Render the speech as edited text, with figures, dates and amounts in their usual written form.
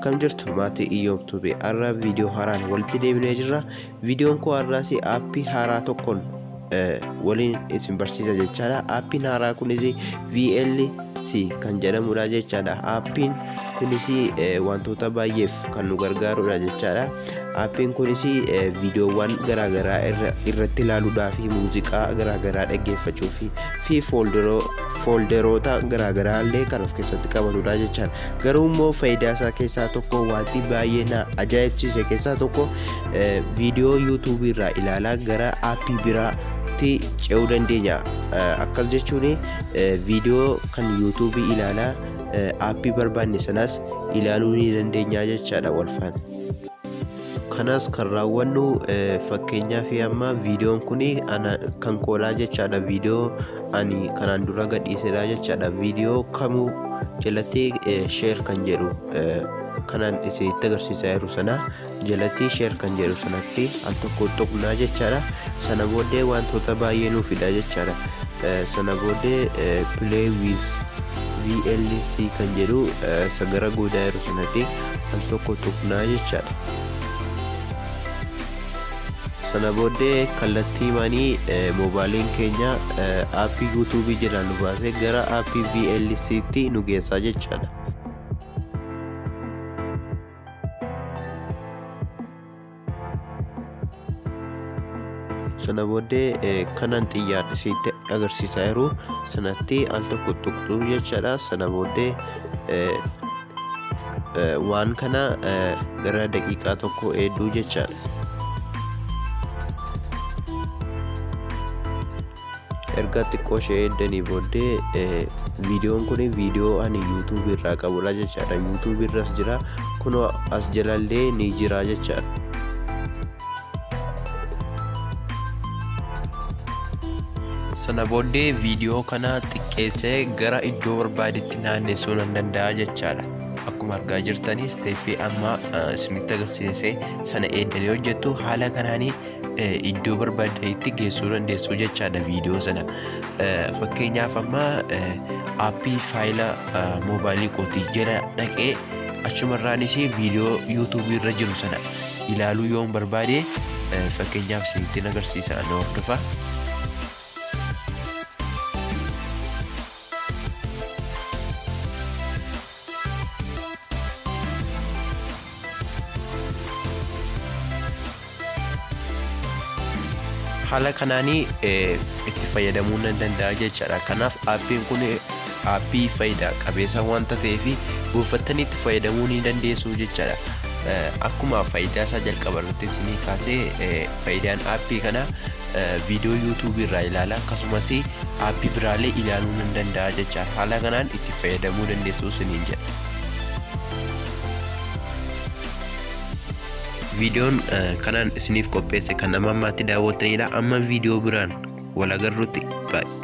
akkam jirtu maatii Iyyoob Tube arra video haraan walitti deebinee jirra. Videoon kun har'aas aappii haaraa tokkoon waliin isin barsiisa jechaadha. Aappiin haaraa kunis VLC kan jedhamudha jechaadha. Aappiin kunis wantoota baay'eef kan nu gargaarudha jechaadha. Aappiin kunis videoowwan garaagaraa irratti ilaaluudhaaf muuziqaa garaagaraa dhaggeeffachuuf fi folderoota garaagaraa illee kan of keessatti qabatudha jechaadha. Garuu immoo faayidaa isaa keessaa tokko wanti baay'ee na ajaa'ibsiise keessaa tokko viidiyoo YouTube irraa ilaalaa gara aappii biraatti ce'uu dandeenya. Akkas jechuun viidiyoo kan YouTube ilaalaa aappii barbaanne sanas ilaaluu ni dandeenya jechaadha walfaan. Kanas kan raawwannu fakkeenyaaf amma viidiyoon kun kan koolaa jechaadha. Viidiyoo ani kanaan dura gadhiisedha jechaadha. Viidiyoo kamuu jalatti share kan jedhu kanan isinitti agarsiisaa jiru sana jalatti share kan jedhu sanatti al tokko tuqnaa jechaadha. Sana booddee wantoota baay'ee nuuf fida jechaadha. Sana booddee play with VLC kan jedhu sagara goodaa jiru sanatti al tokko tuqnaa jechaadha. Sana booddee kallattii manii moobaayiliin keenya aappii YouTube jedhan nu baasee gara aappii VLC tti nu geessaa jechaadha. Sana booddee kanan xiyyaadha isinitti agarsiisaa jiru sanatti al tokko tuqxu jechaadha. Sana booddee waan kana gara daqiiqaa tokko eedduu jechaadha. Erga xiqqoo ishee eeddanii booddee viidiyoon kun viidiyoo ani YouTube irraa qabudha jechaadha. YouTube irras jira, kunoo as jalallee ni jira jechaadha. Sana booddee viidiyoo kana xiqqeessee gara iddoo barbaadetti naannessuu nan danda'a jechaadha. Akkuma argaa jirtanii steeppii amma isinitti agarsiise sana eeddanii hojjettu. Haala kanaanii iddoo barbaadanitti geessuu dandeessu jechaadha viidiyoo sana. Fakkeenyaaf amma aappii faayila moobaayilii kootii jala dhaqee achumarraanis viidiyoo YouTube irra jiru sana ilaaluu yoon barbaade fakkeenyaaf isinitti agarsiisa ana hordofa. Haala kanaanii itti fayyadamuu nan danda'a jechaadha. Kanaaf aappiin kun aappii faayidaa qabeessa wanta ta'eef buufattanii itti fayyadamuu ni dandeessu jechaadha. Akkuma faayidaa isaa jalqaba irratti isinii kaasee faayidaan aappii kana viidiyoo YouTube irraa ilaala akkasumas aappii biraallee ilaaluu nan danda'a jechaadha. Haala kanaan itti fayyadamuu dandeessu isiniin jedha. Viidiyoon kanaan isiniif qopheesse kan amma ammaatti daawwattanidha. Amma viidiyoo biraan wal agarruutti. Bye.